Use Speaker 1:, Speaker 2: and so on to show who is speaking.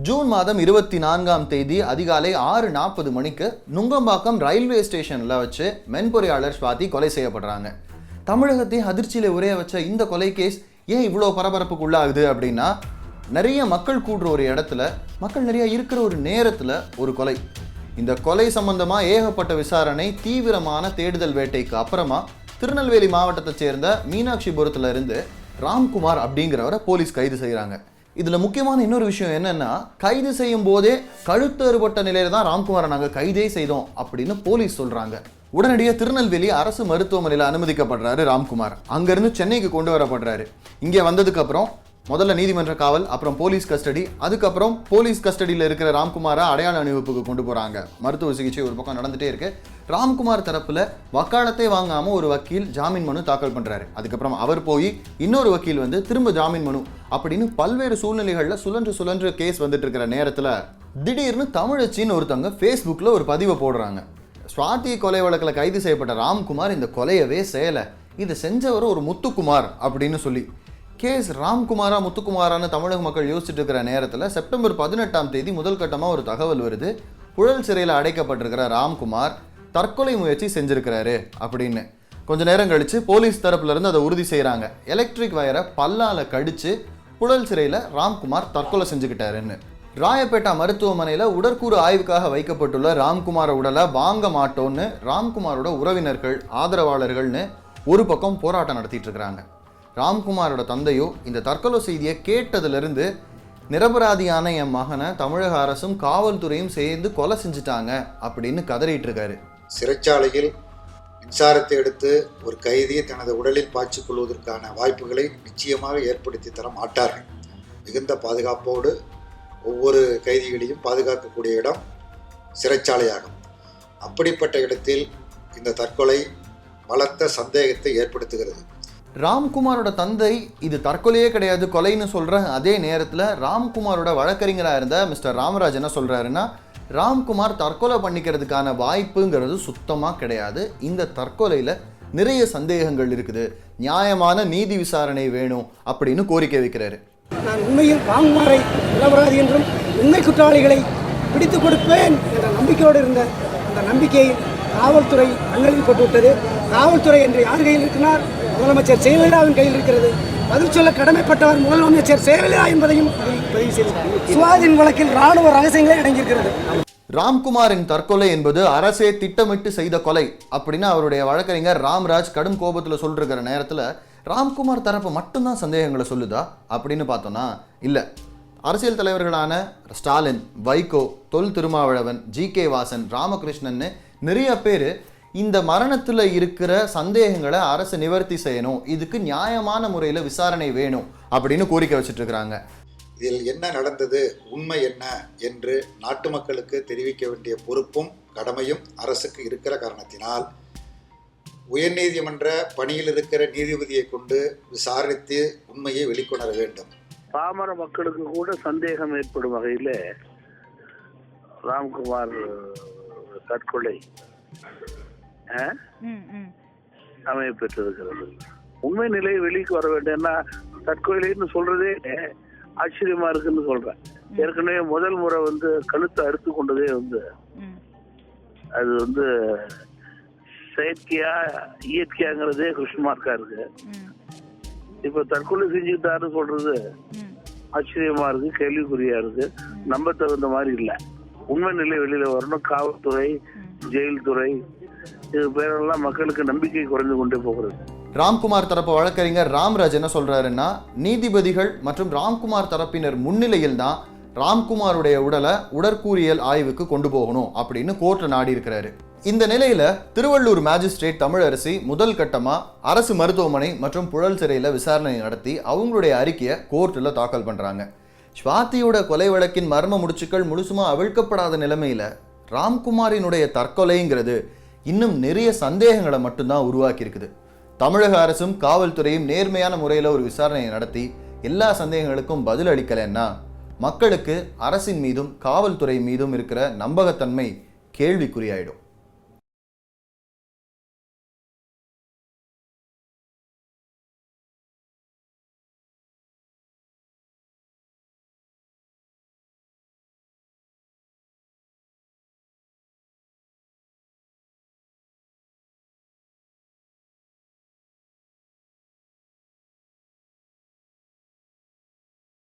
Speaker 1: June மாதம் 24ஆம் தேதி அதிகாலை 6:40 மணிக்கு நுங்கம்பாக்கம் ரயில்வே ஸ்டேஷன்ல வச்சு மென்பொறியாளர் ஸ்வாதி கொலை செய்யப்படுறாங்க. தமிழகத்தை அதிர்ச்சியில உரைய வச்ச இந்த கொலை கேஸ் ஏன் இவ்வளோ பரபரப்புக்குள்ளாகுது அப்படின்னா, நிறைய மக்கள் கூடுற ஒரு இடத்துல, மக்கள் நிறைய இருக்கிற ஒரு நேரத்தில் ஒரு கொலை. இந்த கொலை சம்பந்தமா ஏகப்பட்ட விசாரணை, தீவிரமான தேடுதல் வேட்டைக்கு அப்புறமா திருநெல்வேலி மாவட்டத்தை சேர்ந்த மீனாட்சிபுரத்துல இருந்து ராம்குமார் அப்படிங்கிறவரை போலீஸ் கைது செய்கிறாங்க. இதுல முக்கியமான இன்னொரு விஷயம் என்னன்னா, கைது செய்யும் போதே கழுத்து அறுபட்ட நிலையில தான் ராம்குமாரை நாங்கள் கைதே செய்தோம் அப்படின்னு போலீஸ் சொல்றாங்க. உடனடியாக திருநெல்வேலி அரசு மருத்துவமனையில் அனுமதிக்கப்படுறாரு ராம்குமார். அங்கிருந்து சென்னைக்கு கொண்டு வரப்படுறாரு. இங்கே வந்ததுக்கு அப்புறம் முதல்ல நீதிமன்ற காவல், அப்புறம் போலீஸ் கஸ்டடி, அதுக்கப்புறம் போலீஸ் கஸ்டடியில் இருக்கிற ராம்குமாரை அடையாள அணிவகுப்புக்கு கொண்டு போறாங்க. மருத்துவ சிகிச்சை ஒரு பக்கம் நடந்துட்டே இருக்கு. ராம்குமார் தரப்புல வக்காலத்தை வாங்காம ஒரு வக்கீல் ஜாமீன் மனு தாக்கல் பண்றாரு. அதுக்கப்புறம் அவர் போய் இன்னொரு வக்கீல் வந்து திரும்ப ஜாமீன் மனு அப்படின்னு பல்வேறு சூழ்நிலைகள்ல சுழன்று கேஸ் வந்துட்டு இருக்கிற நேரத்துல திடீர்னு தமிழச்சின்னு ஒருத்தவங்க ஃபேஸ்புக்ல ஒரு பதிவை போடுறாங்க. ஸ்வாதி கொலை வழக்கில் கைது செய்யப்பட்ட ராம்குமார் இந்த கொலையவே செய்யலை, இதை செஞ்சவர் ஒரு முத்துக்குமார் அப்படின்னு சொல்லி. கேஸ் ராம்குமாரா முத்துக்குமாரான்னு தமிழக மக்கள் யோசிச்சுட்டு இருக்கிற நேரத்தில் செப்டம்பர் 18ஆம் தேதி முதல் கட்டமாக ஒரு தகவல் வருது. புழல் சிறையில் அடைக்கப்பட்டிருக்கிற ராம்குமார் தற்கொலை முயற்சி செஞ்சிருக்கிறாரு அப்படின்னு. கொஞ்ச நேரம் கழிச்சு போலீஸ் தரப்புல இருந்து அதை உறுதி செய்கிறாங்க. எலக்ட்ரிக் வயரை பல்லால கடிச்சு புழல் சிறையில் ராம்குமார் தற்கொலை செஞ்சுக்கிட்டாருன்னு. ராயப்பேட்டா மருத்துவமனையில் உடற்கூறு ஆய்வுக்காக வைக்கப்பட்டுள்ள ராம்குமார உடலை வாங்க மாட்டோன்னு ராம்குமாரோட உறவினர்கள், ஆதரவாளர்கள்னு ஒரு பக்கம் போராட்டம் நடத்திட்டு இருக்கிறாங்க. ராம்குமாரோட தந்தையோ இந்த தற்கொலை செய்தியை கேட்டதிலிருந்து நிரபராதியான என் மகனை தமிழக அரசும் காவல்துறையும் சேர்ந்து கொலை செஞ்சுட்டாங்க அப்படின்னு கதறிட்டு இருக்காரு.
Speaker 2: சிறைச்சாலையில் மின்சாரத்தை எடுத்து ஒரு கைதி தனது உடலில் பாய்ச்சிக் கொள்வதற்கான வாய்ப்புகளை நிச்சயமாக ஏற்படுத்தி தர மாட்டார்கள். மிகுந்த பாதுகாப்போடு ஒவ்வொரு கைதிகளையும் பாதுகாக்கக்கூடிய இடம் சிறைச்சாலையாகும். அப்படிப்பட்ட இடத்தில் இந்த தற்கொலை பலத்த சந்தேகத்தை ஏற்படுத்துகிறது.
Speaker 1: ராம்குமாரோட தந்தை இது தற்கொலையே கிடையாது, கொலைன்னு சொல்ற அதே நேரத்தில் ராம்குமாரோட வழக்கறிஞராக இருந்த மிஸ்டர் ராமராஜ் என்ன சொல்றாருன்னா, ராம்குமார் தற்கொலை பண்ணிக்கிறதுக்கான வாய்ப்புங்கிறது சுத்தமாக கிடையாது, இந்த தற்கொலையில் நிறைய சந்தேகங்கள் இருக்குது, நியாயமான நீதி விசாரணை வேணும் அப்படின்னு கோரிக்கை வைக்கிறாரு.
Speaker 3: நான் உண்மையில் ராம்குமாரை நிரபராதி என்றும் உண்மை குற்றவாளிகளை பிடித்துக் கொடுப்பேன் என்ற நம்பிக்கையோடு இருந்த அந்த நம்பிக்கையை காவல்துறை அண்ணலில் போட்டுவிட்டது. காவல்துறை என்று யார் கையில் இருக்கிறார்? முதலமைச்சர் ஜெயலலிதாவின் கையில் இருக்கிறது. பதில் சொல்ல கடமைப்பட்டவர் முதலமைச்சர் ஜெயலலிதா என்பதையும் பதிவு செய்தார். சுவாதின் வழக்கில் ராணுவ ரகசியங்களே அடங்கியிருக்கிறது.
Speaker 1: ராம்குமாரின் தற்கொலை என்பது அரசே திட்டமிட்டு செய்த கொலை அப்படின்னு அவருடைய வழக்கறிஞர் ராம்ராஜ் கடும் கோபத்தில் சொல்லிருக்கிற நேரத்தில் ராம்குமார் தரப்பு மட்டும்தான் சந்தேகங்களை சொல்லுதா அப்படின்னு பார்த்தோன்னா இல்லை. அரசியல் தலைவர்களான ஸ்டாலின், வைகோ, தொல் திருமாவளவன், ஜி.கே. வாசன், ராமகிருஷ்ணன் நிறைய பேர் இந்த மரணத்தில் இருக்கிற சந்தேகங்களை அரசு நிவர்த்தி செய்யணும், இதுக்கு நியாயமான முறையில் விசாரணை வேணும் அப்படின்னு கோரிக்கை வச்சுட்டு இருக்கிறாங்க.
Speaker 2: இதில் என்ன நடந்தது, உண்மை என்ன என்று நாட்டு மக்களுக்கு தெரிவிக்க வேண்டிய பொறுப்பும் கடமையும் அரசுக்கு இருக்கிற காரணத்தினால் உயர்நீதிமன்ற பணியில் இருக்கிற நீதிபதியை கொண்டு விசாரித்து உண்மையை வெளிக்கொணர வேண்டும்.
Speaker 4: பாமர மக்களுக்கு கூட சந்தேகம் ஏற்படும் வகையில் ராம்குமார் தற்கொலை அமைய பெற்றிருக்கிறது. உண்மை நிலை வெளிக்கு வர வேண்டும்னா தற்கொலைன்னு சொல்றதே ஆச்சரியமா இருக்குன்னு சொல்றேன். ஏற்கனவே முதல் முறை கழுத்தை அறுத்து கொண்டதே அது செயற்கையா இயற்கையாங்கிறதே கிருஷ்ணமார்க்கா இருக்கு. இப்ப தற்கொலை செஞ்சுக்கிட்டாருன்னு சொல்றது ஆச்சரியமா இருக்கு, கேள்விக்குறியா இருக்கு, நம்ப தகுந்த மாதிரி இல்லை. உண்மை நிலை வெளியில வரணும். காவல்துறை, ஜெயில் துறை, இது பேரெல்லாம் மக்களுக்கு நம்பிக்கை குறைந்து கொண்டே போகிறது.
Speaker 1: ராம்குமார் தரப்பு வழக்கறிஞர் ராம்ராஜ் என்ன சொல்றாருன்னா, நீதிபதிகள் மற்றும் ராம்குமார் தரப்பினர் முன்னிலையில் தான் ராம்குமாருடைய உடலை உடற்கூறியல் ஆய்வுக்கு கொண்டு போகணும் அப்படின்னு கோர்ட்ல நாடி இருக்கிறாரு. இந்த நிலையில திருவள்ளூர் மேஜிஸ்ட்ரேட் தமிழரசி முதல் கட்டமா அரசு மருத்துவமனை மற்றும் புழல் சிறையில விசாரணை நடத்தி அவங்களுடைய அறிக்கையை கோர்ட்டில் தாக்கல் பண்றாங்க. ஸ்வாதியோட கொலை வழக்கின் மர்ம முடிச்சுக்கள் முழுசுமா அவிழ்க்கப்படாத நிலைமையில ராம்குமாரினுடைய தற்கொலைங்கிறது இன்னும் நிறைய சந்தேகங்களை மட்டும்தான் உருவாக்கி இருக்குது. தமிழக அரசும் காவல்துறையும் நேர்மையான முறையில் ஒரு விசாரணையை நடத்தி எல்லா சந்தேகங்களுக்கும் பதில் அளிக்கலைன்னா மக்களுக்கு அரசின் மீதும் காவல்துறை மீதும் இருக்கிற நம்பகத்தன்மை கேள்விக்குறியாயிடும்.